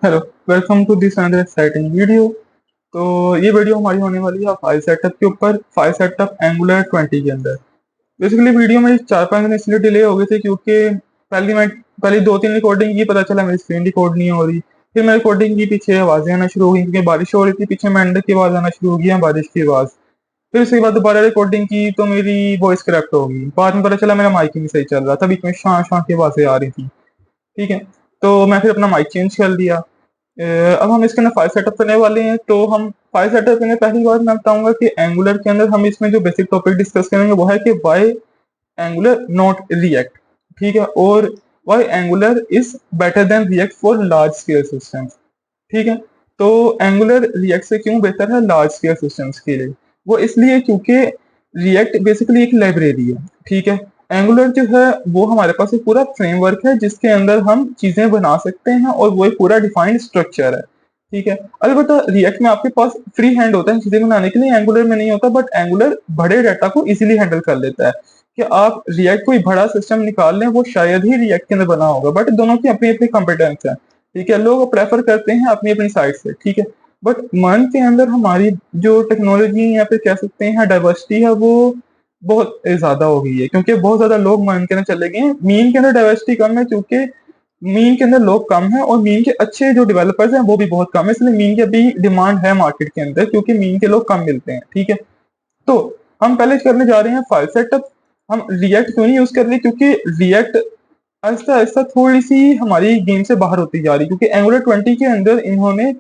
Hello, welcome to this another exciting video. तो ये video हमारी होने वाली है फाइल सेटअप के ऊपर, फाइल सेटअप एंगुलर 20 के अंदर। बेसिकली वीडियो में 4-5 दिन इसलिए डिले हो गई थी क्योंकि पहली 2-3 रिकॉर्डिंग की पता चला मेरी स्क्रीन रिकॉर्ड नहीं हो रही। फिर मैं रिकॉर्डिंग की, पीछे आवाजें आना शुरू हो गई क्योंकि बारिश हो रही थी, पीछे मेंढक की आवाज आना शुरू हो गई है, बारिश की आवाज। फिर उसके बाद दोबारा रिकॉर्डिंग की तो मेरी वॉइस करेक्ट हो गई। बाद में पता चला मेरा माइक ही नहीं सही चल रहा था, बीच में शां शां की आवाजें आ रही थी। ठीक है, तो मैं फिर अपना माइक चेंज कर लिया। अब हम इसके अंदर फाइल सेटअप करने वाले हैं। तो हम फाइल सेटअप करने पहली बार मैं बताऊंगा कि एंगुलर के अंदर हम इसमें जो बेसिक टॉपिक डिस्कस करेंगे वो है कि वाई एंगुलर नॉट रिएक्ट। ठीक है, और why Angular is better than React for large scale systems. ठीक है, तो एंगुलर रिएक्ट से क्यों बेहतर है लार्ज स्केल सिस्टम्स के लिए? वो इसलिए क्योंकि रिएक्ट बेसिकली एक लाइब्रेरी है। ठीक है, एंगुलर जो है वो हमारे पास एक पूरा फ्रेमवर्क है जिसके अंदर हम चीजें बना सकते हैं और वो एक पूरा डिफाइंड स्ट्रक्चर है। ठीक है, अलबत्ता रिएक्ट में आपके पास फ्री हैंड होता है चीजें बनाने के लिए, एंगुलर में नहीं होता। बट एंगुलर बड़े डाटा को इजीली हैंडल कर लेता है। कि आप रिएक्ट कोई बड़ा सिस्टम निकाल लें वो शायद ही रिएक्ट के अंदर बना होगा, बट दोनों की अपनी अपनी कॉम्पिटेंस है। ठीक है, लोग प्रेफर करते हैं अपनी अपनी साइड से। ठीक है, बट मन के अंदर हमारी जो टेक्नोलॉजी या फिर कह सकते हैं डाइवर्सिटी है वो बहुत ज्यादा हो गई है, क्योंकि बहुत ज्यादा लोग मान के अंदर चले गए हैं। मीन के अंदर डाइवर्सिटी कम है क्योंकि मीन के अंदर लोग कम है और मीन के अच्छे जो डेवलपर्स हैं वो भी बहुत कम है, इसलिए मीन की अभी डिमांड है मार्केट के अंदर क्योंकि मीन के लोग कम मिलते हैं। ठीक है, तो हम पहले करने जा रहे हैं फाइल सेटअप। हम रिएक्ट क्यों नहीं यूज कर रहे? क्योंकि रिएक्ट आहिस्ता आहिस्ता थोड़ी सी हमारी गेम से बाहर होती जा रही, क्योंकि एंगुलर 20 के अंदर इन्होंने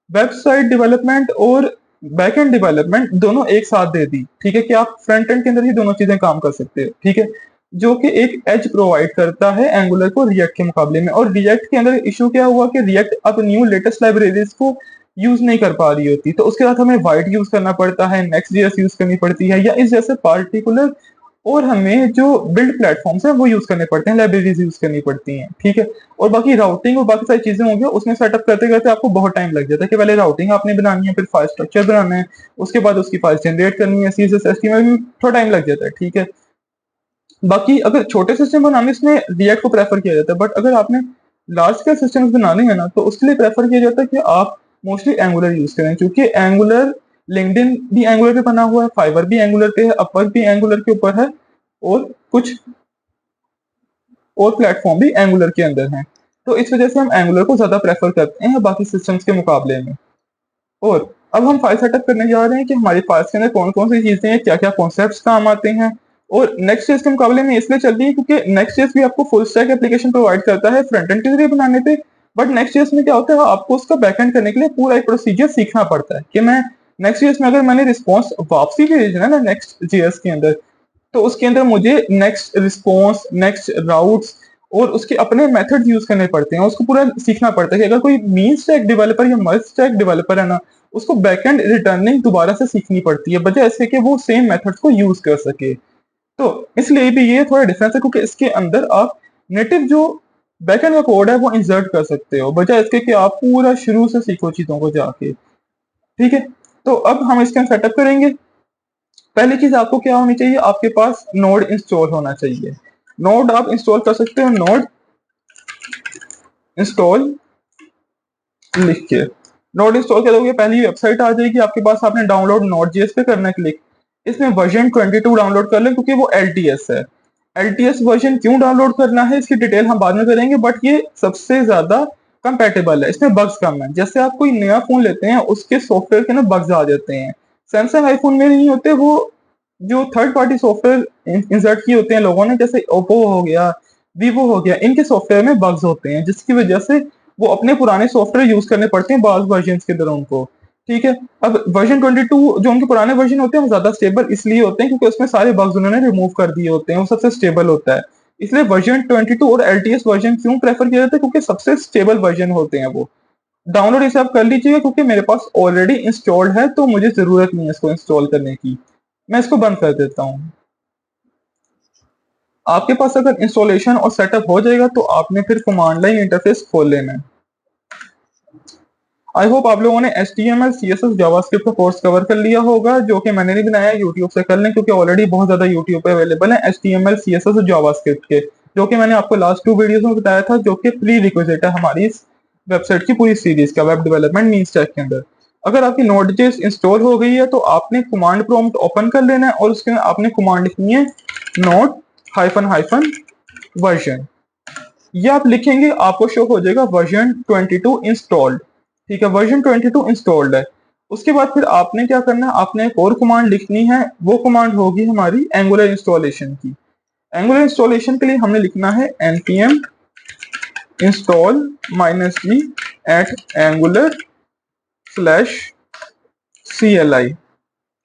वेबसाइट डेवलपमेंट और बैक एंड डेवलपमेंट दोनों एक साथ दे दी। ठीक है, कि आप फ्रंट एंड के अंदर ही दोनों चीजें काम कर सकते हो। ठीक है, जो कि एक एज प्रोवाइड करता है एंगुलर को रिएक्ट के मुकाबले में। और रिएक्ट के अंदर इशू क्या हुआ कि रिएक्ट अब न्यू लेटेस्ट लाइब्रेरीज को यूज नहीं कर पा रही होती, तो उसके साथ हमें वाइट यूज करना पड़ता है, नेक्स्ट जेएस यूज करनी पड़ती है, या इस जैसे पार्टिकुलर और हमें जो बिल्ड प्लेटफॉर्म्स हैं वो यूज करने पड़ते हैं, लाइब्रेरीज यूज करनी पड़ती हैं। ठीक है, और बाकी राउटिंग और बाकी सारी चीजें होंगी, उसमें सेटअप करते करते आपको बहुत टाइम लग जाता है कि पहले राउटिंग आपने बनानी है, फिर फाइल स्ट्रक्चर बनाना है, उसके बाद उसकी फाइल जनरेट करनी है, सीएसएस एचटीएमएल में थोड़ा टाइम लग जाता है। ठीक है, बाकी अगर छोटे सिस्टम बनाने इसमें रिएक्ट को प्रेफर किया जाता है, बट अगर आपने लार्ज स्केल सिस्टम्स बनाने हैं ना तो उसके लिए प्रेफर किया जाता है कि आप मोस्टली एंगुलर यूज करें, क्योंकि एंगुलर लिंक्डइन भी एंगुलर पे बना हुआ है, फाइवर भी एंगुलर पे है, अपवर्क भी एंगुलर के ऊपर है, और कुछ और प्लेटफॉर्म भी एंगुलर के अंदर हैं। तो इस वजह से हम एंगुलर को ज्यादा प्रेफर करते हैं बाकी सिस्टम्स के मुकाबले में। और अब हम फाइल सेटअप करने जा रहे हैं कि हमारी फाइल्स के अंदर कौन कौन सी चीजें हैं, क्या क्या कॉन्सेप्ट्स काम आते हैं। और नेक्स्ट जेएस के मुकाबले में इसलिए चल रही है क्योंकि नेक्स्ट जेएस भी आपको फुल स्टैक एप्लीकेशन प्रोवाइड करता है फ्रंट एंड के जरिए बनाने पे। बट नेक्स्ट जेएस में क्या होता है, आपको उसका बैकएंड करने के लिए पूरा एक प्रोसीजर सीखना पड़ता है कि मैं नेक्स्ट जेएस में अगर मैंने रिस्पॉन्स वापसी भेजना है ना नेक्स्ट जेएस के अंदर, तो उसके अंदर मुझे नेक्स्ट रिस्पॉन्स, नेक्स्ट राउट्स और उसके अपने मेथड यूज करने पड़ते हैं, उसको पूरा सीखना पड़ता है। कि अगर कोई मीन स्टैक डेवलपर या मल्ट स्टैक डेवलपर है ना, उसको बैकएंड रिटर्निंग दोबारा से सीखनी पड़ती है बजाय ऐसे कि वो सेम मेथड्स को यूज कर सके। तो इसलिए भी ये थोड़ा डिफरेंस है, क्योंकि इसके अंदर आप नेटिव जो बैकएंड का कोड है वो इंसर्ट कर सकते हो बजाय इसके कि आप पूरा शुरू से सीखो चीजों को जाके। ठीक है, तो अब हम इसका सेटअप करेंगे। पहली चीज आपको क्या होनी चाहिए, आपके पास नोड इंस्टॉल होना चाहिए। नोड आप इंस्टॉल कर सकते हो, नोड इंस्टॉल लिख के नोड इंस्टॉल करोगे पहली वेबसाइट आ जाएगी आपके पास, आपने डाउनलोड नोड जेएस पे करना है क्लिक। इसमें वर्जन 22 डाउनलोड कर लें क्योंकि वो एलटीएस है। एलटीएस वर्जन क्यों डाउनलोड करना है इसकी डिटेल हम बाद में करेंगे, बट ये सबसे ज्यादा कंपेटेबल है, इसमें बग्स कम है। जैसे आप कोई नया फोन लेते हैं उसके सॉफ्टवेयर के ना बग्स आ जाते हैं, सैमसंग आईफोन में नहीं होते, वो जो थर्ड पार्टी सॉफ्टवेयर इंसर्ट किए होते हैं लोगों ने, जैसे ओप्पो हो गया, वीवो हो गया, इनके सॉफ्टवेयर में बग्स होते हैं जिसकी वजह से वो अपने पुराने सॉफ्टवेयर यूज करने पड़ते हैं बाद वर्जन के अंदर उनको। ठीक है, अब वर्जन 22 जो उनके पुराने वर्जन होते हैं वो ज्यादा स्टेबल इसलिए होते हैं क्योंकि उसमें सारे बग्स उन्होंने रिमूव कर दिए होते हैं, वो सबसे स्टेबल होता है। इसलिए वर्जन 22 और एलटीएस वर्जन क्यों प्रेफर किया जाता है, क्योंकि सबसे स्टेबल वर्जन होते हैं वो। डाउनलोड इसे आप कर लीजिएगा क्योंकि मेरे पास ऑलरेडी इंस्टॉल्ड है तो मुझे जरूरत नहीं है इसको इंस्टॉल करने की। मैं इसको बंद कर देता हूँ। आपके पास अगर इंस्टॉलेशन और सेटअप हो जाएगा तो आपने फिर कमांड लाइन इंटरफेस खोल लेना है। आई होप आप लोगों ने HTML CSS जावास्क्रिप्ट का कोर्स कवर कर लिया होगा, जो कि मैंने नहीं बनाया, यूट्यूब से कर लें क्योंकि ऑलरेडी बहुत ज्यादा यूट्यूब पे अवेलेबल है HTML CSS और जावास्क्रिप्ट के, जो कि मैंने आपको लास्ट 2 वीडियोस में बताया था, जो कि प्री रिक्विजिट है हमारी इस वेबसाइट की पूरी सीरीज का वेब डेवलपमेंट मीन स्टैक के अंदर। अगर आपकी नोड.जेएस इंस्टॉल हो गई है तो आपने कमांड प्रॉम्प्ट ओपन कर लेना है और उसके अंदर आपने कमांड लिखनी है नोड हाइफन हाइफन वर्जन। ये आप लिखेंगे आपको शो हो जाएगा वर्जन 22 इंस्टॉल्ड। ठीक है, वर्जन 22 इंस्टॉल्ड है। उसके बाद फिर आपने क्या करना है, आपने एक और कमांड लिखनी है, वो कमांड होगी हमारी एंगुलर इंस्टॉलेशन की। एंगुलर इंस्टॉलेशन के लिए हमने लिखना है npm install -g at angular /cli।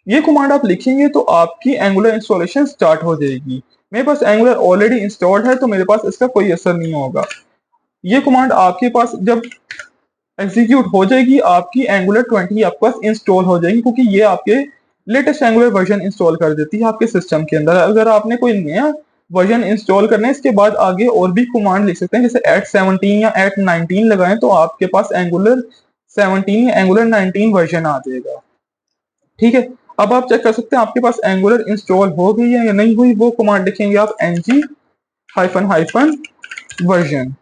ये कमांड आप लिखेंगे तो आपकी एंगुलर इंस्टॉलेशन स्टार्ट हो जाएगी। मेरे पास एंगुलर ऑलरेडी इंस्टॉल्ड है तो मेरे पास इसका कोई असर नहीं होगा। ये कमांड आपके पास जब एग्जीक्यूट हो जाएगी आपकी एंगुलर 20 आपके पास इंस्टॉल हो जाएगी, क्योंकि ये आपके लेटेस्ट एंगुलर वर्जन इंस्टॉल कर देती है आपके सिस्टम के अंदर। अगर आपने कोई नया वर्जन इंस्टॉल करना है इसके बाद आगे और भी कमांड लिख सकते हैं, जैसे @17 या @19 लगाएं तो आपके पास एंगुलर 17 या एंगुलर 19 वर्जन आ जाएगा। ठीक है, अब आप चेक कर सकते हैं आपके पास एंगुलर इंस्टॉल हो गई है या नहीं हुई। वो कमांड लिखेंगे आप ng हाइफन हाइफन वर्जन।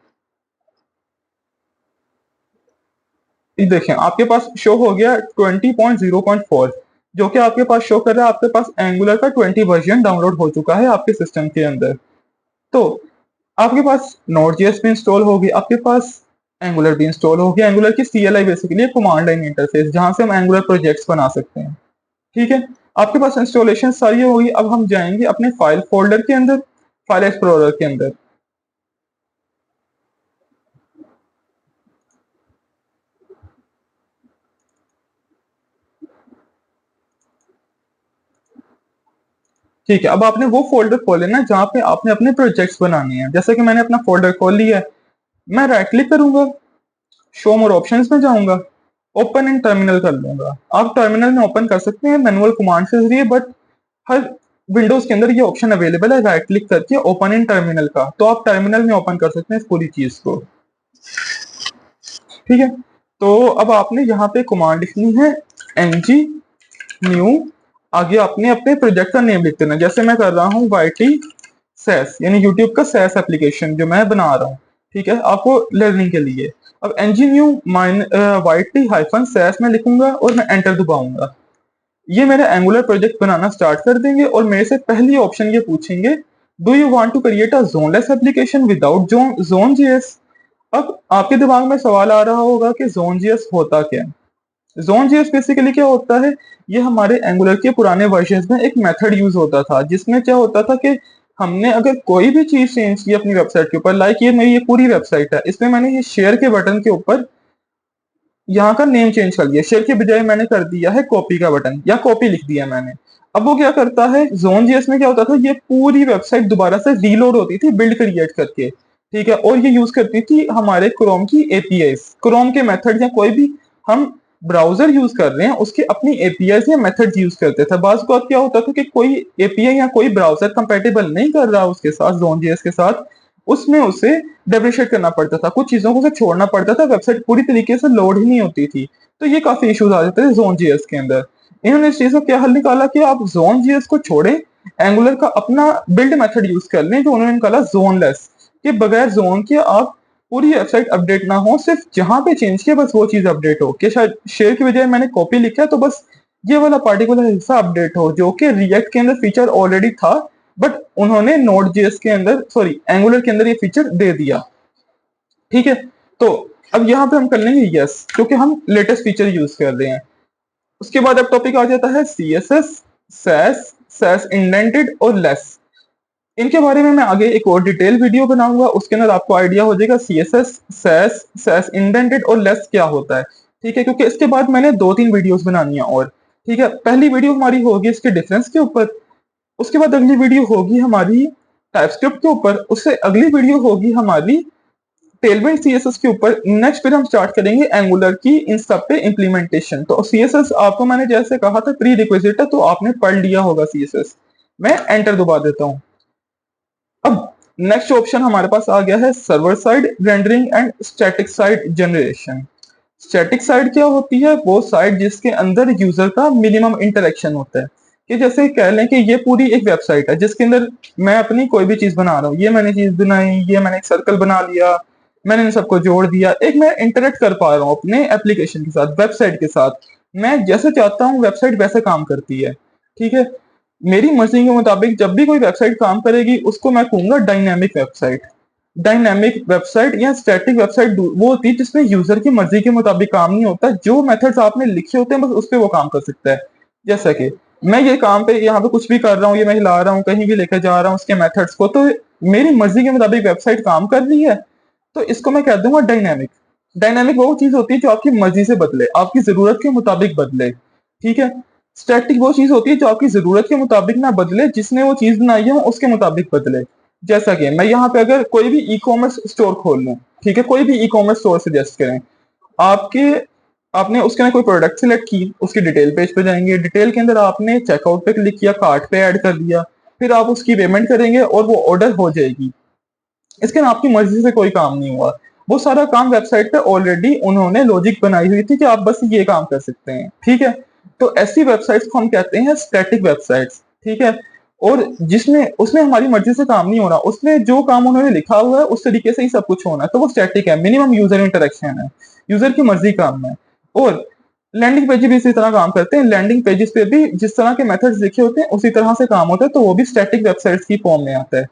देखें आपके पास शो हो गया 20.0.4, जो कि आपके पास शो कर रहा है आपके पास एंगुलर का 20 वर्जन डाउनलोड हो चुका है आपके सिस्टम के अंदर। तो आपके पास नोड.जेएस भी इंस्टॉल होगी, आपके पास एंगुलर भी इंस्टॉल होगी। एंगुलर की CLI basically command line interface जहां से हम एंगुलर प्रोजेक्ट्स बना सकते हैं। ठीक है, आपके पास इंस्टॉलेशन सारी होगी। अब हम जाएंगे अपने फाइल फोल्डर के अंदर, फाइल एक्सप्लोरर के अंदर। ठीक है, अब आपने वो फोल्डर खोल लेना जहां पे आपने अपने प्रोजेक्ट्स बनाने हैं। जैसे कि मैंने अपना फोल्डर खोल लिया है, मैं राइट क्लिक करूंगा, शो मोर ऑप्शंस में जाऊंगा, ओपन इन टर्मिनल कर लूंगा। आप टर्मिनल में ओपन कर सकते हैं मैनुअल कमांड के जरिए, बट हर विंडोज के अंदर ये ऑप्शन अवेलेबल है राइट क्लिक करके ओपन इन टर्मिनल का, तो आप टर्मिनल में ओपन कर सकते हैं इस पूरी चीज को। ठीक है, तो अब आपने यहाँ पे कमांड लिखनी है ng न्यू, आगे आपने अपने प्रोजेक्ट का नेम लिख देना। जैसे मैं कर रहा हूँ YT SaaS, यानी यूट्यूब का SaaS एप्लीकेशन जो मैं बना रहा हूँ। ठीक है, आपको लर्निंग के लिए। अब ng new YT hyphen SaaS में लिखूंगा और मैं एंटर दबाऊंगा। ये मेरा एंगुलर प्रोजेक्ट बनाना स्टार्ट कर देंगे और मेरे से पहली ऑप्शन ये पूछेंगे, do you want to create a zoneless application without जोन.js। अब आपके दिमाग में सवाल आ रहा होगा कि जोन.js होता क्या है। जोन.js बेसिकली क्या होता है, ये हमारे एंगुलर के पुराने वर्जन में एक मेथड यूज होता था, जिसमें क्या होता था कि हमने अगर कोई भी चीज चेंज की अपनी वेबसाइट के ऊपर, लाइक ये मेरी ये पूरी वेबसाइट है, इसमें मैंने ये शेयर के बटन के ऊपर यहाँ का नेम चेंज कर दिया, शेयर के बजाय मैंने कर दिया है कॉपी का बटन, या कॉपी लिख दिया मैंने। अब वो क्या करता है, जोन.js में क्या होता था, ये पूरी वेबसाइट दोबारा से रीलोड होती थी बिल्ड क्रिएट करके। ठीक है, और ये यूज करती थी हमारे क्रोम की एपीआई, क्रोम के मेथड, या कोई भी हम ब्राउजर यूज कर रहे हैं उसके अपनी एपीआई या मेथड यूज करते थे। बाज बात क्या होता था कि कोई एपीआई या कोई ब्राउजर कंपेटेबल नहीं कर रहा उसके साथ, जोन.js के साथ, उसमें उसे डेप्रिशिएट करना पड़ता था, कुछ चीजों को उसे छोड़ना पड़ता था, वेबसाइट पूरी तरीके से लोड ही नहीं होती थी। तो ये काफी इश्यूज आ जाते थे जोन.js के अंदर। इन्होंने इस चीज का क्या हल निकाला कि आप जोन.js को छोड़े, एंगुलर का अपना बिल्ड मेथड यूज कर लें जो उन्होंने निकाला जोनलेस, कि बगैर जोन के आप पूरी वेबसाइट अपडेट ना हो, सिर्फ जहां पे चेंज किया बस वो चीज अपडेट हो। कि शायद शेयर की बजाय मैंने कॉपी लिखा है तो बस ये वाला पार्टिकुलर हिस्सा अपडेट हो, जो कि रिएक्ट के अंदर फीचर ऑलरेडी था, बट उन्होंने नोड.js के अंदर, सॉरी एंगुलर के अंदर ये फीचर दे दिया। ठीक है, तो अब यहाँ पे हम कर लेंगे यस, क्योंकि हम लेटेस्ट फीचर यूज कर रहे हैं। उसके बाद अब टॉपिक आ जाता है CSS, SAS, SAS इंडेंटेड और लेस। इनके बारे में मैं आगे एक और डिटेल वीडियो बनाऊंगा, उसके अंदर आपको आइडिया हो जाएगा CSS, SAS, SAS इंडेंटेड और लेस क्या होता है। ठीक है, क्योंकि इसके बाद मैंने 2-3 वीडियोस बनानी है और। ठीक है, पहली वीडियो हमारी होगी इसके डिफरेंस के ऊपर, उसके बाद अगली वीडियो होगी हमारी टाइपस्क्रिप्ट के ऊपर, उससे अगली वीडियो होगी हमारी टेलविंड CSS के ऊपर। नेक्स्ट फिर हम स्टार्ट करेंगे एंगुलर की इन सब पे इम्प्लीमेंटेशन। तो CSS आपको मैंने जैसे कहा था प्री रिक्विजिट है, तो आपने पढ़ लिया होगा CSS। मैं एंटर दबा देता हूं। अब नेक्स्ट ऑप्शन हमारे पास आ गया है server side rendering and static side generation. Static side क्या होती है, वो साइड जिसके अंदर यूजर का मिनिमम इंटरेक्शन होता है। कि जैसे कह लें कि ये पूरी एक वेबसाइट है जिसके अंदर मैं अपनी कोई भी चीज बना रहा हूँ, ये मैंने चीज बनाई, ये मैंने एक सर्कल बना लिया, मैंने इन सबको जोड़ दिया, एक मैं इंटरेक्ट कर पा रहा हूँ अपने एप्लीकेशन के साथ, वेबसाइट के साथ। मैं जैसे चाहता हूँ वेबसाइट वैसे काम करती है, ठीक है। मेरी मर्जी के मुताबिक जब भी कोई वेबसाइट काम करेगी उसको मैं कहूंगा डायनामिक वेबसाइट। डायनामिक वेबसाइट या स्टैटिक वेबसाइट वो होती है जिसमें यूजर की मर्जी के मुताबिक काम नहीं होता, जो मेथड्स आपने लिखे होते हैं बस उस पे वो काम कर सकता है। जैसा कि मैं ये काम पे यहाँ पे कुछ भी कर रहा हूँ, ये मैं हिला रहा हूँ, कहीं भी लेकर जा रहा हूँ उसके मेथड्स को, तो मेरी मर्जी के मुताबिक वेबसाइट काम कर रही है, तो इसको मैं कह दूंगा डायनामिक। डायनामिक वो चीज होती है जो आपकी मर्जी से बदले, आपकी जरूरत के मुताबिक बदले, ठीक है। स्टैटिक वो चीज होती है जो आपकी जरूरत के मुताबिक ना बदले, जिसने वो चीज बनाई है उसके मुताबिक बदले। जैसा कि मैं यहाँ पे अगर कोई भी ई कॉमर्स स्टोर खोल लूँ, ठीक है, कोई भी ई कॉमर्स स्टोर सजेस्ट करें आपके, आपने उसके अंदर कोई प्रोडक्ट सिलेक्ट की, उसकी डिटेल पेज पे जाएंगे, डिटेल के अंदर आपने चेकआउट पे क्लिक किया, कार्ट पे ऐड कर दिया, फिर आप उसकी पेमेंट करेंगे और वो ऑर्डर हो जाएगी। इसके ना आपकी मर्जी से कोई काम नहीं हुआ, वो सारा काम वेबसाइट पे ऑलरेडी उन्होंने लॉजिक बनाई हुई थी कि आप बस ये काम कर सकते हैं, ठीक है। तो ऐसी वेबसाइट्स को हम कहते हैं स्टैटिक वेबसाइट्स, ठीक है। और जिसमें उसमें हमारी मर्जी से काम नहीं हो रहा, उसमें जो काम उन्होंने लिखा हुआ है उस तरीके से ही सब कुछ होना है, तो वो स्टैटिक है, मिनिमम यूजर इंटरेक्शन है, यूजर की मर्जी काम है। और लैंडिंग पेज भी इसी तरह काम करते हैं, लैंडिंग पेजेस पे भी जिस तरह के मेथड्स लिखे होते हैं उसी तरह से काम होता है, तो वो भी स्टैटिक वेबसाइट्स की फॉर्म में आता है।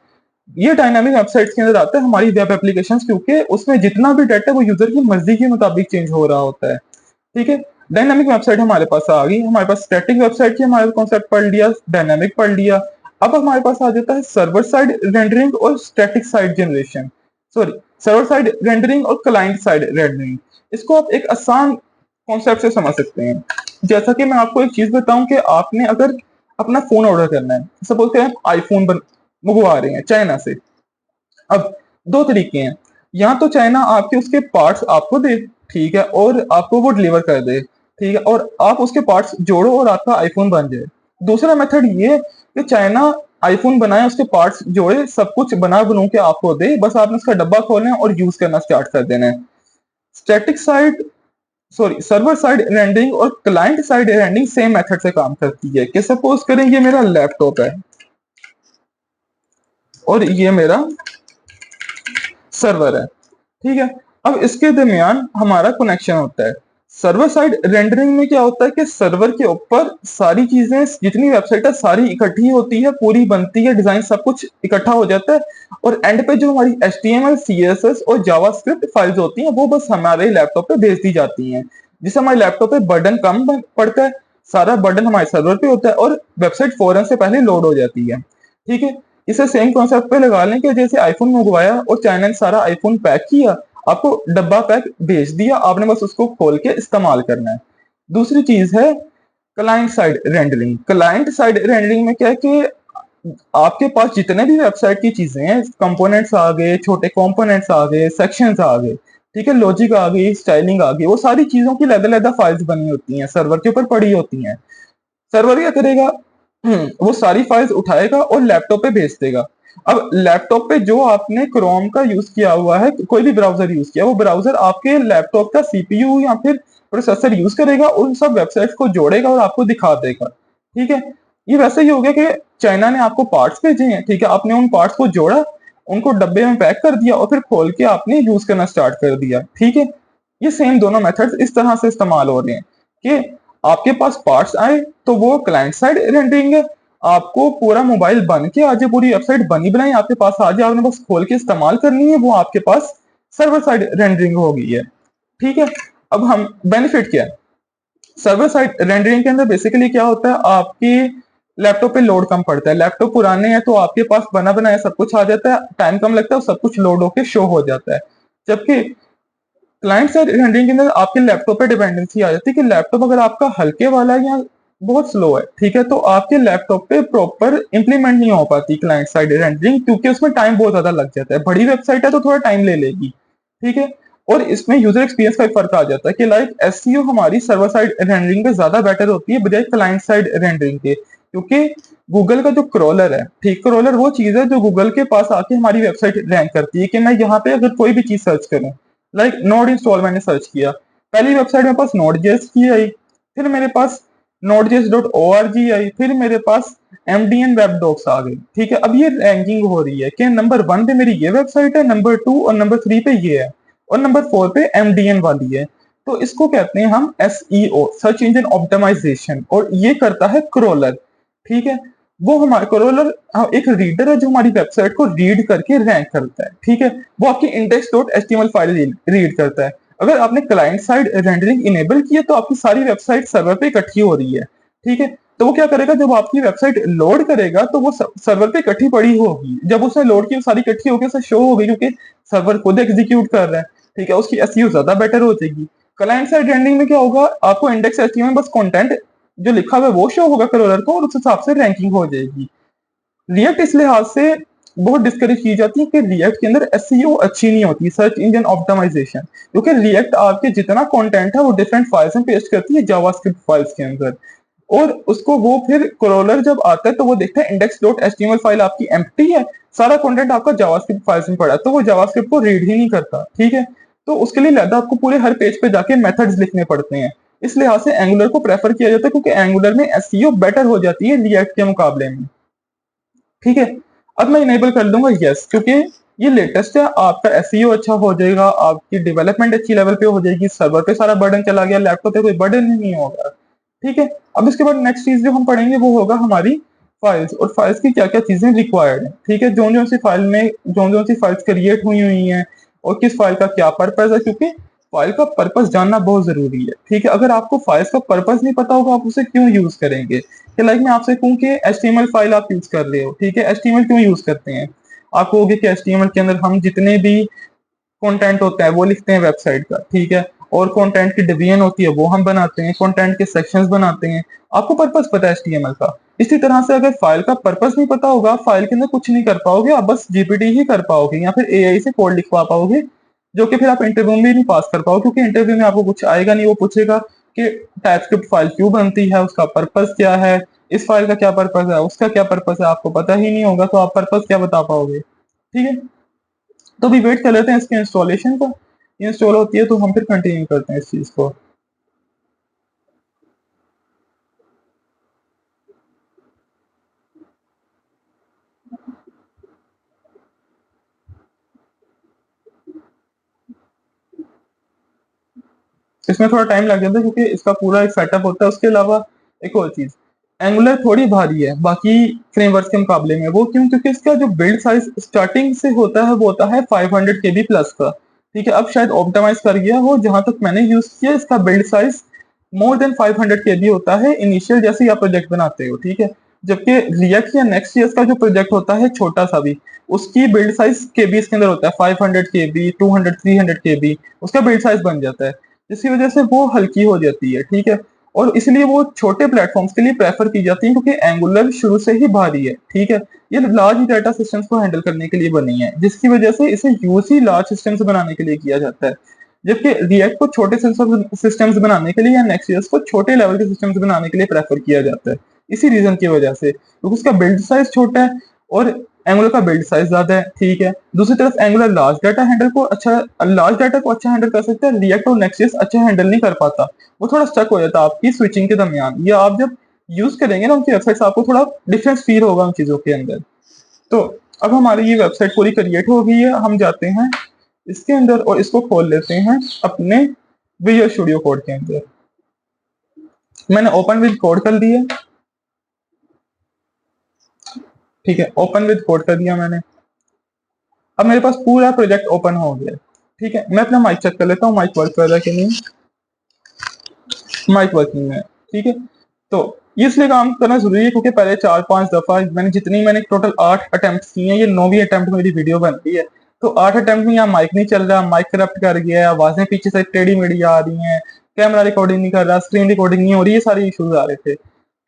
ये डायनामिक वेबसाइट्स के अंदर आता है हमारी वेब एप्लीकेशंस, क्योंकि उसमें जितना भी डाटा है वो यूजर की मर्जी के मुताबिक चेंज हो रहा होता है, ठीक है। डायनामिक वेबसाइट हमारे पास आ गई, हमारे पास स्टैटिक वेबसाइट की हमारे कॉन्सेप्ट पढ़ लिया, डायनामिक पढ़ लिया। अब हमारे पास आ जाता है सर्वर साइड रेंडरिंग और static side generation, sorry, server side rendering और क्लाइंट साइड रेंडरिंग। इसको आप एक आसान कॉन्सेप्ट से समझ सकते हैं। जैसा कि मैं आपको एक चीज बताऊं कि आपने अगर अपना फोन ऑर्डर करना है, सपोज करें आप आईफोन मंगवा रहे हैं चाइना से। अब दो तरीके हैं, या तो चाइना आपके उसके पार्ट्स आपको दे, ठीक है, और आपको वो डिलीवर कर दे, ठीक है, और आप उसके पार्ट्स जोड़ो और आपका आईफोन बन जाए। दूसरा मेथड ये कि चाइना आईफोन बनाए, उसके पार्ट्स जोड़े, सब कुछ बना बनू के आपको दे, बस आपने उसका डब्बा खोलना है और यूज करना स्टार्ट कर देना है। Static side, sorry, server side rendering और client side rendering same method से काम करती है। कि सपोज करें ये मेरा लैपटॉप है और ये मेरा सर्वर है, ठीक है। अब इसके दरमियान हमारा कनेक्शन होता है। सर्वर साइड रेंडरिंग में क्या होता है कि सर्वर के ऊपर सारी चीजें, जितनी वेबसाइट है सारी इकट्ठी होती है, पूरी बनती है, डिजाइन सब कुछ इकट्ठा हो जाता है, और एंड पे जो हमारी HTML CSS और जावास्क्रिप्ट फाइल्स होती हैं वो बस हमारे लैपटॉप पे भेज दी जाती हैं, जिससे हमारे लैपटॉप पे बर्डन कम पड़ता है, सारा बर्डन हमारे सर्वर पे होता है और वेबसाइट फौरन से पहले लोड हो जाती है, ठीक है। इसे सेम कॉन्सेप्ट पे लगा लें कि जैसे आईफोन मंगवाया और चाइना ने सारा आईफोन पैक किया, आपको डब्बा पैक भेज दिया, आपने बस उसको खोल के इस्तेमाल करना है। दूसरी चीज है client side rendering. Client side rendering में क्या है कि आपके पास जितने भी वेबसाइट की चीजें हैं, कंपोनेंट्स आ गए, छोटे कंपोनेंट्स आ गए, सेक्शंस आ गए, ठीक है, लॉजिक आ गई, स्टाइलिंग आ गई, वो सारी चीजों की अलग-अलग फाइल्स बनी होती हैं, सर्वर के ऊपर पड़ी होती हैं। सर्वर क्या करेगा, वो सारी फाइल्स उठाएगा और लैपटॉप पे भेज देगा। अब लैपटॉप पे जो आपने क्रोम का यूज किया हुआ है, कोई भी ब्राउजर यूज किया, वो ब्राउजर आपके लैपटॉप का CPU या फिर प्रोसेसर यूज करेगा, उन सब वेबसाइट्स को जोड़ेगा और आपको दिखा देगा, ठीक है। ये वैसे ही हो गया कि चाइना ने आपको पार्ट्स भेजे हैं, ठीक है, आपने उन पार्ट्स को जोड़ा, उनको डब्बे में पैक कर दिया और फिर खोल के आपने यूज करना स्टार्ट कर दिया, ठीक है। ये सेम दोनों मेथड्स इस तरह से इस्तेमाल हो रहे हैं कि आपके पास पार्ट्स आए तो वो क्लाइंट साइड रेंडरिंग है, आपको पूरा मोबाइल बन के आ जाए, पूरी वेबसाइट बनी बनाई आपके पास आ जाए, आपने बस खोल के इस्तेमाल करनी है, वो आपके पास सर्वर साइड रेंडरिंग हो गई है, ठीक है। अब हम बेनिफिट क्या है, सर्वर साइड रेंडरिंग के अंदर बेसिकली क्या होता है, आपकी लैपटॉप पे लोड कम पड़ता है, लैपटॉप पुराने हैं तो आपके पास बना बनाया सब कुछ आ जाता है, टाइम कम लगता है और सब कुछ लोड होके शो हो जाता है। जबकि क्लाइंट साइड रेंडरिंग के अंदर आपके लैपटॉप पे डिपेंडेंसी आ जाती है कि लैपटॉप अगर आपका हल्के वाला है या बहुत स्लो है, ठीक है, तो आपके लैपटॉप पे प्रॉपर इंप्लीमेंट नहीं हो पाती क्लाइंट साइड रेंडरिंग, क्योंकि उसमें टाइम बहुत ज्यादा लग जाता है। बड़ी वेबसाइट है तो थोड़ा टाइम ले लेगी, ठीक है। और इसमें यूजर एक्सपीरियंस का एक फर्क आ जाता है कि लाइक SEO हमारी सर्वर साइड रेंडरिंग पे ज्यादा बेटर होती है बजाय क्लाइंट साइड रेंडरिंग के, क्योंकि गूगल का जो क्रॉलर है, ठीक, क्रॉलर वो चीज है जो गूगल के पास आके हमारी वेबसाइट रैंक करती है। कि मैं यहाँ पे अगर कोई भी चीज सर्च करूं, लाइक नोड इंस्टॉल मैंने सर्च किया, पहली वेबसाइट मेरे पास Node.js की आई, फिर मेरे पास Node.js.org आई, फिर मेरे पास MDN वेब डॉक्स आ गई, ठीक है। अब ये रैंकिंग हो रही है कि नंबर 1 पे मेरी ये वेबसाइट है, नंबर 2 और नंबर 3 पे ये है। और नंबर 4 पे MDN वाली है। तो इसको कहते हैं हम SEO, सर्च इंजन ऑप्टिमाइजेशन, और ये करता है क्रॉलर। ठीक है, वो हमारे क्रॉलर एक रीडर है जो हमारी वेबसाइट को रीड करके रैंक करता है। ठीक है, वो आपकी index.html फाइल रीड करता है। अगर आपने क्लाइंट साइड रेंडरिंग इनेबल की है तो आपकी सारी वेबसाइट सर्वर पे इकट्ठी हो रही है। ठीक है, तो वो क्या करेगा, जब आपकी वेबसाइट लोड करेगा तो वो सर्वर पे इकट्ठी पड़ी होगी। जब उसने लोड की, सारी इकट्ठी होकर उसे शो होगी, क्योंकि सर्वर खुद एग्जीक्यूट कर रहा है। ठीक है, उसकी एसईओ ज्यादा बेटर हो जाएगी। क्लाइंट साइड रेंडरिंग में क्या होगा, आपको इंडेक्स एचटीएमएल में बस कंटेंट जो लिखा हुआ है वो शो होगा क्रॉलर को, और उस हिसाब से रैंकिंग हो जाएगी। रिएक्ट इस लिहाज से बहुत डिस्करेज की जाती है कि रिएक्ट के अंदर एसईओ अच्छी नहीं होती, सर्च इंजन ऑप्टिमाइजेशन, क्योंकि रिएक्ट आपके जितना कंटेंट है वो डिफरेंट फाइल्स में पेस्ट करती है जावास्क्रिप्ट फाइल्स के अंदर, और उसको वो फिर क्रॉलर जब आता है तो वो देखता है index.html फाइल आपकी एम्प्टी है, सारा कंटेंट आपका जावास्क्रिप्ट फाइल्स में पड़ा है, तो वो जावास्क्रिप्ट को रीड ही नहीं करता। ठीक है, तो उसके लिए लहदा आपको पूरे हर पेज पे जाके मेथड्स लिखने पड़ते हैं। इस लिहाज से एंगुलर को प्रेफर किया जाता है, क्योंकि एंगुलर में एसईओ बेटर हो जाती है रिएक्ट के मुकाबले में। ठीक है, अब मैं इनेबल कर दूंगा यस, क्योंकि ये लेटेस्ट है, आपका एसईओ अच्छा हो जाएगा, आपकी डेवलपमेंट अच्छी लेवल पे हो जाएगी, सर्वर पे सारा बर्डन चला गया, लैपटॉप पे कोई बर्डन ही नहीं होगा। ठीक है, अब इसके बाद नेक्स्ट चीज जो हम पढ़ेंगे वो होगा हमारी फाइल्स, और फाइल्स की क्या क्या चीजें रिक्वायर्ड है। ठीक है, जो सी फाइल में जो सी फाइल्स क्रिएट हुई हैं, और किस फाइल का क्या पर्पज है, क्योंकि फाइल का पर्पस जानना बहुत जरूरी है। ठीक है, अगर आपको फाइल्स का पर्पस नहीं पता होगा आप उसे क्यों यूज करेंगे। कि लाइक मैं आपसे कहूँ कि HTML फाइल आप यूज कर रहे हो, ठीक है, HTML क्यों यूज करते हैं, आप कहोगे कि HTML के अंदर हम जितने भी कंटेंट होता है वो लिखते हैं वेबसाइट का। ठीक है, और कंटेंट की डिवीजन होती है वो हम बनाते हैं, कंटेंट के सेक्शंस बनाते हैं, आपको पर्पस पता है HTML का। इसी तरह से अगर फाइल का पर्पस नहीं पता होगा, फाइल के अंदर कुछ नहीं कर पाओगे, आप बस जीपीटी ही कर पाओगे या फिर एआई से कोड लिखवा पाओगे, जो कि फिर आप इंटरव्यू में भी नहीं पास कर पाओगे, क्योंकि इंटरव्यू में आपको कुछ आएगा नहीं। वो पूछेगा कि टाइपस्क्रिप्ट फाइल क्यों बनती है, उसका पर्पस क्या है, इस फाइल का क्या पर्पस है, उसका क्या पर्पस है, आपको पता ही नहीं होगा तो आप पर्पस क्या बता पाओगे। ठीक है, तो अभी वेट कर लेते हैं इसके इंस्टॉलेशन का, इंस्टॉल होती है तो हम फिर कंटिन्यू करते हैं इस चीज को। इसमें थोड़ा टाइम लग जाता है क्योंकि इसका पूरा एक सेटअप होता है। उसके अलावा एक और चीज, एंगुलर थोड़ी भारी है बाकी फ्रेमवर्क के मुकाबले में। वो क्यों, क्योंकि इसका जो बिल्ड साइज स्टार्टिंग से होता है वो होता है 500 केबी प्लस का। ठीक है, अब शायद ऑप्टिमाइज कर गया हो, जहां तक मैंने यूज किया इसका बिल्ड साइज मोर देन 500 केबी होता है इनिशियल जैसे ही आप प्रोजेक्ट बनाते हो। ठीक है, जबकि रिएक्ट या नेक्स्ट ईयर का जो प्रोजेक्ट होता है छोटा सा भी, उसकी बिल्ड साइज केबी के अंदर होता है 500 केबी, 200, 300 केबी, उसका बिल्ड साइज बन जाता है, जिसकी वजह से वो हल्की हो जाती है। ठीक है, और इसलिए वो छोटे प्लेटफॉर्म्स के लिए प्रेफर की जाती है, क्योंकि एंगुलर शुरू से ही भारी है। ठीक है, ये लार्ज डाटा सिस्टम्स को हैंडल करने के लिए बनी है, जिसकी वजह से इसे यूज ही लार्ज सिस्टम्स बनाने के लिए किया जाता है, जबकि रिएक्ट को छोटे सिस्टम्स बनाने के लिए या नेक्स्ट को छोटे लेवल के सिस्टम्स बनाने के लिए प्रेफर किया जाता है। इसी रीजन की वजह से, क्योंकि उसका बिल्ड साइज छोटा है और एंगुलर का बिल्ड साइज ज्यादा है। ठीक है, दूसरी तरफ एंगुलर लार्ज डाटा को अच्छा हैंडल कर सकता है, रिएक्ट और नेक्स्ट अच्छा हैंडल नहीं कर पाता, वो थोड़ा स्टक हो जाता है आपकी स्विचिंग के दरमियान, या आप जब यूज करेंगे ना उनकी वेबसाइट आपको थोड़ा डिफरेंस फील होगा उन चीजों के अंदर। तो अब हमारी ये वेबसाइट पूरी क्रिएट हो गई है, हम जाते हैं इसके अंदर और इसको खोल लेते हैं अपने विजुअल स्टूडियो कोड के अंदर। मैंने ओपन विद कोड कर दिया। ठीक है, ओपन विद कोड कर दिया मैंने। अब मेरे पास पूरा प्रोजेक्ट ओपन हो गया। ठीक है, मैं अपना माइक चेक कर लेता हूँ, माइक वर्क कर रहा है कि नहीं। माइक वर्किंग है। ठीक है, तो ये इसलिए काम करना जरूरी है क्योंकि पहले 4-5 दफा मैंने टोटल 8 अटेम्प्ट किए हैं, ये 9वीं अटेम्प्ट मेरी वीडियो बन रही है। तो 8 अटेम्प्ट में यहाँ माइक नहीं चल रहा, माइक करप्ट कर गया है, आवाजें पीछे से टेढ़ी मेढ़ी आ रही हैं, कैमरा रिकॉर्डिंग नहीं कर रहा, स्क्रीन रिकॉर्डिंग नहीं हो रही, ये सारे इश्यूज आ रहे थे।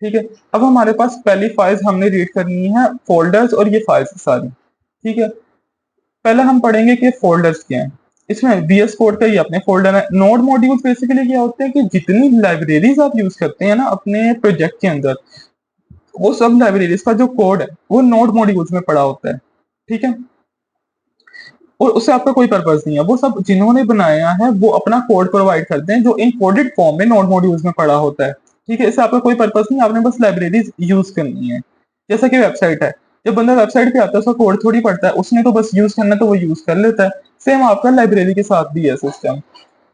ठीक है, अब हमारे पास पहली फाइल्स हमने रीड करनी है, फोल्डर्स और ये फाइल्स सारी। ठीक है, पहले हम पढ़ेंगे कि फोल्डर्स क्या हैं। इसमें VS कोड का ही अपने फोल्डर है। नोड मॉड्यूल्स बेसिकली क्या होते हैं कि जितनी लाइब्रेरीज आप यूज करते हैं ना अपने प्रोजेक्ट के अंदर, वो सब लाइब्रेरीज का जो कोड है वो नोड मॉड्यूल्स में पड़ा होता है। ठीक है, और उससे आपका कोई पर्पज नहीं है, वो सब जिन्होंने बनाया है वो अपना कोड प्रोवाइड करते हैं जो इन कोडेड फॉर्म में नोड मॉड्यूल्स में पड़ा होता है। ठीक है, इससे आपका कोई पर्पज नहीं, आपने बस लाइब्रेरीज यूज करनी है। जैसा कि वेबसाइट है, जब बंदा वेबसाइट पे आता है उसका कोड थोड़ी पढ़ता है, उसने तो बस यूज करना है तो वो यूज कर लेता है। सेम आपका लाइब्रेरी के साथ भी है सिस्टम।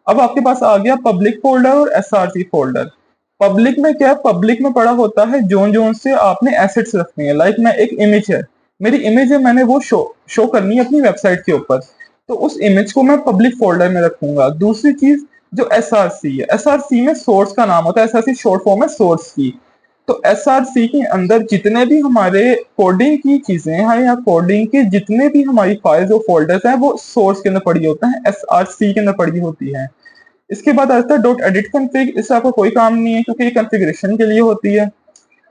अब आपके पास आ गया पब्लिक फोल्डर और एसआरसी फोल्डर। पब्लिक में क्या है, पब्लिक में पड़ा होता है जोन जोन से आपने एसेट्स रखनी है। लाइक मैं एक इमेज है, मेरी इमेज है, मैंने वो शो करनी है अपनी वेबसाइट के ऊपर, तो उस इमेज को मैं पब्लिक फोल्डर में रखूंगा। दूसरी चीज जो एसआरसी है, एसआरसी में सोर्स का नाम होता है, एसआरसी शॉर्ट फॉर्म है सोर्स की। तो एसआरसी के अंदर जितने भी हमारे कोडिंग की चीजें हैं या कोडिंग के जितने भी हमारी फाइल्स और फोल्डर्स हैं वो सोर्स के अंदर पड़ी होते हैं, एसआरसी के अंदर पड़ी होती है। इसके बाद आता है डॉट एडिट कन्फिग। इससे आपको कोई काम नहीं है क्योंकि ये कॉन्फ़िगरेशन के लिए होती है।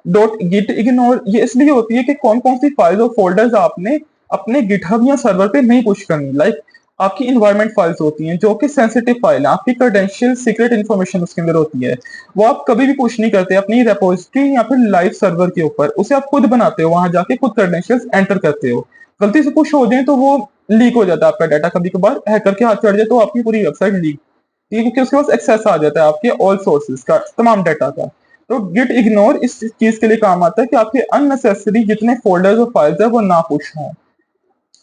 डॉट गिट इग्नोर, ये इसलिए होती है कि कौन कौन सी फाइल्स और फोल्डर्स आपने अपने गिटहब या सर्वर पे नहीं पुश करनी। लाइक आपकी इन्वायरमेंट फाइल्स होती हैं जो कि सेंसिटिव फाइल है, आपकी क्रेडेंशियल सीक्रेट इन्फॉर्मेशन उसके अंदर होती है, वो आप कभी भी पुश नहीं करते अपनी रेपोजिटरी या फिर लाइव सर्वर के ऊपर, उसे आप खुद बनाते हो, वहां जाके खुद क्रेडेंशियल्स एंटर करते हो। गलती से पुश हो जाए तो वो लीक हो जाता है आपका डाटा, कभी कभार हैकर के हाथ चढ़ जाए तो आपकी पूरी वेबसाइट लीक, ठीक है, क्योंकि उसके पास एक्सेस आ जाता है आपके ऑल सोर्सेज का, तमाम डाटा का। तो गिट इग्नोर इस चीज के लिए काम आता है कि आपके अननेसेसरी जितने फोल्डर्स और फाइल्स है वो ना पुश हों।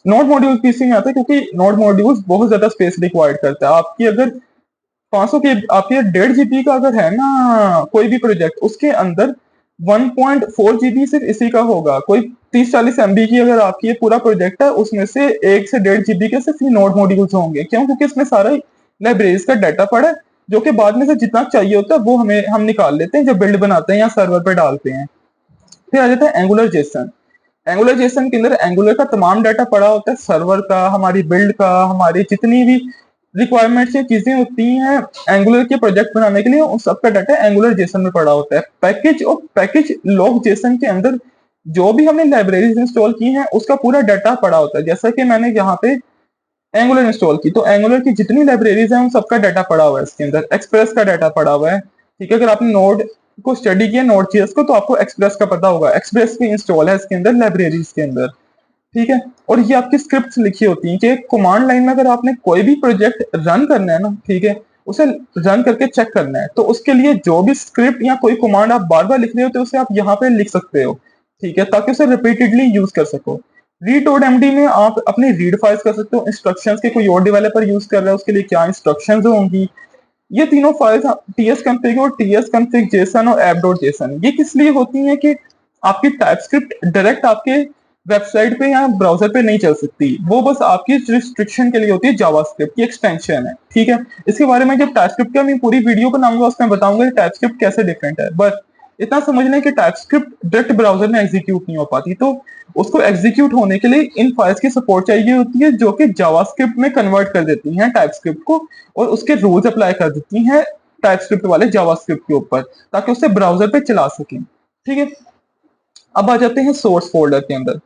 नोड मॉड्यूल पीसी में आता है क्योंकि नोड मॉड्यूल्स बहुत ज्यादा स्पेस रिक्वायर्ड करता है। आपकी अगर 500 के आपके 1.5 GB का अगर है ना कोई भी प्रोजेक्ट, उसके अंदर 1.4 GB सिर्फ इसी का होगा। कोई 30-40 MB की अगर आपकी ये पूरा प्रोजेक्ट है, उसमें से 1 से 1.5 GB के सिर्फ नोड मॉड्यूल्स होंगे। क्यों? क्योंकि इसमें सारा लाइब्रेरीज का डाटा पड़ा है, जो कि बाद में से जितना चाहिए होता है वो हम निकाल लेते हैं जब बिल्ड बनाते हैं या सर्वर पे डालते हैं। फिर आ जाता है एंगुलर जेसन। एंगुलर जेसन के अंदर एंगुलर का तमाम डाटा पड़ा होता है, सर्वर का, हमारी बिल्ड का, हमारी जितनी भी रिक्वायरमेंट्स या चीजें होती हैं एंगुलर के प्रोजेक्ट बनाने के लिए, उन सबका डाटा एंगुलर जेसन में पड़ा होता है। पैकेज और पैकेज लॉग जेसन के अंदर जो भी हमने लाइब्रेरीज इंस्टॉल की हैं उसका पूरा डाटा पड़ा होता है। जैसा कि मैंने यहाँ पे एंगुलर इंस्टॉल की, तो एंगुलर की जितनी लाइब्रेरीज हैं उन सबका डाटा पड़ा हुआ है इसके अंदर। एक्सप्रेस का डाटा पड़ा हुआ है, ठीक है, अगर आपने नोड को स्टडी किया, नोड जेएस को, तो आपको एक्सप्रेस का पता होगा, एक्सप्रेस भी इंस्टॉल है इसके अंदर लाइब्रेरीज के अंदर, ठीक है। और ये आपकी स्क्रिप्ट लिखी होती हैं कि कमांड लाइन में अगर आपने कोई भी प्रोजेक्ट रन करना है ना, ठीक है, उसे रन करके चेक करना है, तो उसके लिए जो भी स्क्रिप्ट या कोई कमांड आप बार बार लिख रहे होते हो उसे आप यहाँ पे लिख सकते हो, ठीक है, ताकि उसे रिपीटेडली यूज कर सको। रीड डॉट एमडी में आप अपनी रीड फाइल्स कर सकते हो, इंस्ट्रक्शंस के कोई और डेवलपर यूज कर रहा है उसके लिए क्या इंस्ट्रक्शंस होंगी। ये तीनों फाइल्स टीएस कॉन्फ़िग और टीएस कॉन्फ़िग जेसन और ऐप डॉट जेसन, ये किस लिए होती हैं कि आपकी टाइपस्क्रिप्ट डायरेक्ट आपके वेबसाइट पे या ब्राउजर पे नहीं चल सकती, वो बस आपकी रिस्ट्रिक्शन के लिए होती है, जावास्क्रिप्ट की एक्सटेंशन है, ठीक है। इसके बारे में जब टाइपस्क्रिप्ट का मैं पूरी वीडियो बनाऊंगा उसमें बताऊंगा कि टाइपस्क्रिप्ट कैसे डिफरेंट है। बस इतना समझ लें कि टाइपस्क्रिप्ट डायरेक्ट ब्राउजर में एग्जीक्यूट नहीं हो पाती, तो उसको एग्जीक्यूट होने के लिए इन फाइल्स की सपोर्ट चाहिए होती है जो कि जावास्क्रिप्ट में कन्वर्ट कर देती हैं टाइपस्क्रिप्ट को, और उसके रूल्स अप्लाई कर देती हैं टाइपस्क्रिप्ट वाले जावास्क्रिप्ट के ऊपर, ताकि उसे ब्राउजर पे चला सकें, ठीक है। अब आ जाते हैं सोर्स फोल्डर के अंदर।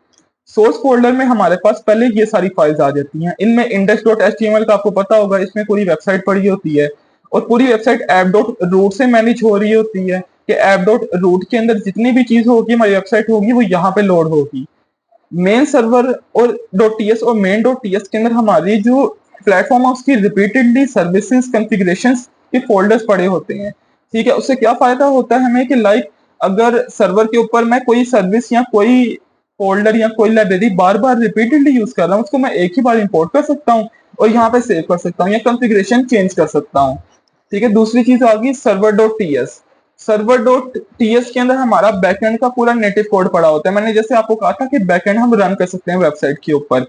सोर्स फोल्डर में हमारे पास पहले ये सारी फाइल्स आ जाती हैं। इनमें index.html का आपको पता होगा, इसमें पूरी वेबसाइट पड़ी होती है, और पूरी वेबसाइट app.root से मैनेज हो रही होती है कि app.root के अंदर जितनी भी चीज होगी हमारी वेबसाइट होगी वो यहाँ पे लोड होगी। मेन सर्वर और .ts और मेन .ts के अंदर हमारी जो प्लेटफॉर्म है उसकी रिपीटेडली सर्विसेज कॉन्फ़िगरेशन के फोल्डर्स पड़े होते हैं, ठीक है। उससे क्या फायदा होता है हमें कि लाइक अगर सर्वर के ऊपर मैं कोई सर्विस या कोई फोल्डर या कोई लाइब्रेरी बार बार रिपीटेडली यूज कर रहा हूँ, उसको मैं एक ही बार इंपोर्ट कर सकता हूँ और यहाँ पे सेव कर सकता हूँ या कॉन्फ़िगरेशन चेंज कर सकता हूँ, ठीक है। दूसरी चीज आ गई server dot TS. Server dot TS के अंदर हमारा बैकएंड का पूरा नेटिव कोड पड़ा होता है। मैंने जैसे आपको कहा था कि बैकएंड हम रन कर सकते हैं वेबसाइट के ऊपर,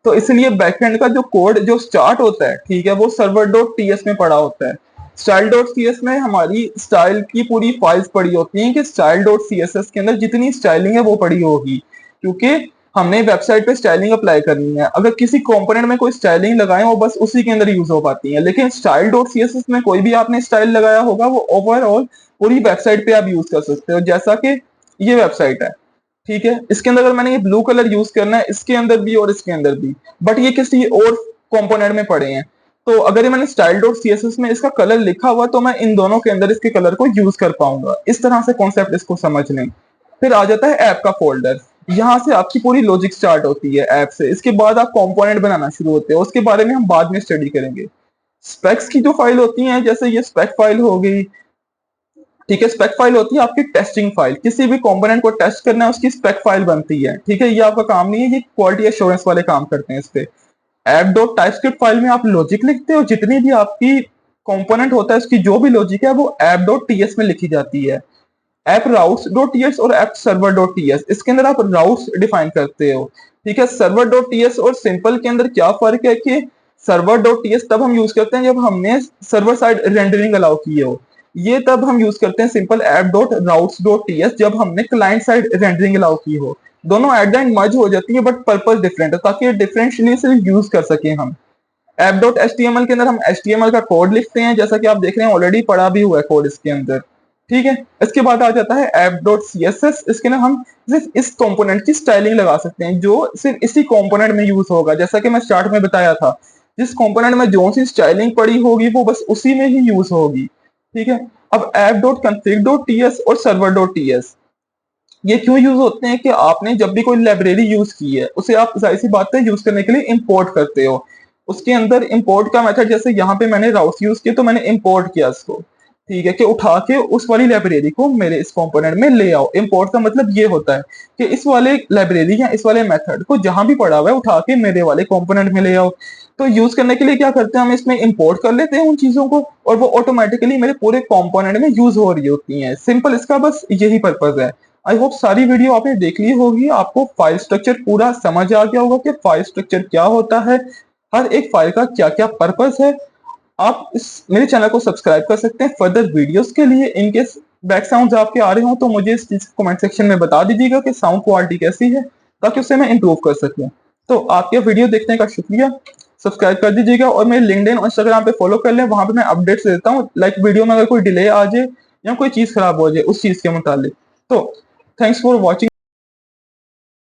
तो इसलिए बैकएंड का जो कोड जो स्टार्ट होता है, ठीक है, वो सर्वर डॉट टीएस में पड़ा होता है। स्टाइल डॉट सीएस में हमारी स्टाइल की पूरी फाइल्स पड़ी होती हैं कि स्टाइल डॉट सीएसएस के अंदर जितनी स्टाइलिंग है वो पड़ी होगी, क्योंकि हमने वेबसाइट पे स्टाइलिंग अप्लाई करनी है। अगर किसी कंपोनेंट में कोई स्टाइलिंग लगाए वो बस उसी के अंदर यूज हो पाती है, लेकिन स्टाइल डॉट सीएसएस में कोई भी आपने स्टाइल लगाया होगा वो ओवरऑल पूरी वेबसाइट पे आप यूज कर सकते हो। जैसा कि ये वेबसाइट है, ठीक है, इसके अंदर अगर मैंने ये ब्लू कलर यूज करना है इसके अंदर भी और इसके अंदर भी, बट ये किसी और कंपोनेंट में पड़े हैं, तो अगर ये मैंने स्टाइल डॉट सीएसएस में इसका कलर लिखा हुआ तो मैं इन दोनों के अंदर इसके कलर को यूज कर पाऊंगा। इस तरह से कॉन्सेप्ट इसको समझ लें। फिर आ जाता है ऐप का फोल्डर। यहाँ से आपकी पूरी लॉजिक स्टार्ट होती है ऐप से, इसके बाद आप कंपोनेंट बनाना शुरू होते हैं, उसके बारे में हम बाद में स्टडी करेंगे। स्पेक्स की जो फाइल होती है, जैसे ये स्पेक फाइल हो गई, ठीक है। स्पेक फाइल होती है आपकी टेस्टिंग फाइल, किसी भी कंपोनेंट को टेस्ट करना है उसकी स्पेक फाइल बनती है, ठीक है। ये आपका काम नहीं है, ये क्वालिटी एश्योरेंस वाले काम करते हैं इस पे। ऐप डॉट टाइपस्क्रिप्ट फाइल में आप लॉजिक लिखते हो, जितनी भी आपकी कंपोनेंट होता है उसकी जो भी लॉजिक है वो ऐप डॉट टीएस में लिखी जाती है। ऐप राउट्स डॉट टीएस और ऐप सर्वर डॉट टीएस, इसके अंदर आप राउट्स डिफाइन करते हो, ठीक है। सर्वर डॉट टीएस और सिंपल के अंदर क्या फर्क है कि सर्वर डॉट टीएस तब हम यूज करते हैं जब हमने सर्वर साइड रेंडरिंग अलाउ की हो, ये तब हम यूज करते हैं simple app dot routes dot TS जब हमने क्लाइंट साइड रेंडरिंग अलाउ की हो। दोनों एट द एंड मर्ज हो जाती है बट पर्पस डिफरेंट है, ताकि डिफरेंशियली से यूज कर सके हम। ऐप डॉट एचटीएमएल के अंदर हम एचटीएमएल का कोड लिखते हैं, जैसा कि आप देख रहे हैं ऑलरेडी पढ़ा भी हुआ है कोड इसके अंदर, ठीक है। इसके बाद आ जाता है ऐप डॉट सीएसएस, इसके अंदर हम सिर्फ इस कंपोनेंट की स्टाइलिंग लगा सकते हैं जो सिर्फ इसी कंपोनेंट में यूज होगा, जैसा कि मैं स्टार्ट में बताया था। जिस कंपोनेंट में जो सी स्टाइलिंग पड़ी होगी वो बस उसी में ही यूज होगी, ठीक है। अब app dot config dot TS और सर्वर डॉट टीएस ये क्यों यूज होते हैं कि आपने जब भी कोई लाइब्रेरी यूज की है उसे आप जाहिर सी बात है यूज करने के लिए इंपोर्ट करते हो। उसके अंदर इंपोर्ट का मेथड, जैसे यहाँ पे मैंने राउट्स यूज किए तो मैंने इंपोर्ट किया इसको, ठीक है, कि उठा के उस वाली लाइब्रेरी को मेरे इस कंपोनेंट में ले आओ। इंपोर्ट का मतलब ये होता है कि इस वाले लाइब्रेरी या इस वाले मेथड को जहां भी पड़ा हुआ है उठा के मेरे वाले कंपोनेंट में ले आओ। तो यूज करने के लिए क्या करते हैं, हम इसमें इंपोर्ट कर लेते हैं उन चीजों को और वो ऑटोमेटिकली मेरे पूरे कंपोनेंट में यूज हो रही होती हैं। सिंपल इसका बस यही पर्पज है। आई होप सारी वीडियो आपने देख ली होगी, आपको फाइल स्ट्रक्चर पूरा समझ आ गया होगा कि फाइल स्ट्रक्चर क्या होता है, हर एक फाइल का क्या क्या पर्पस है। आप इस मेरे चैनल को सब्सक्राइब कर सकते हैं फर्दर वीडियोस के लिए। इनकेस बैक साउंड आपके आ रहे हो तो मुझे इस चीज कमेंट सेक्शन में बता दीजिएगा कि साउंड क्वालिटी कैसी है, ताकि उससे मैं इंप्रूव कर सकूं। तो आपके वीडियो देखने का शुक्रिया, सब्सक्राइब कर दीजिएगा और मेरे लिंक्डइन और इंस्टाग्राम पे फॉलो कर लें, वहां पे मैं अपडेट्स देता हूँ, लाइक वीडियो में अगर कोई डिले आ जाए या कोई चीज खराब हो जाए उस चीज के मुतालिक। तो थैंक्स फॉर वॉचिंग।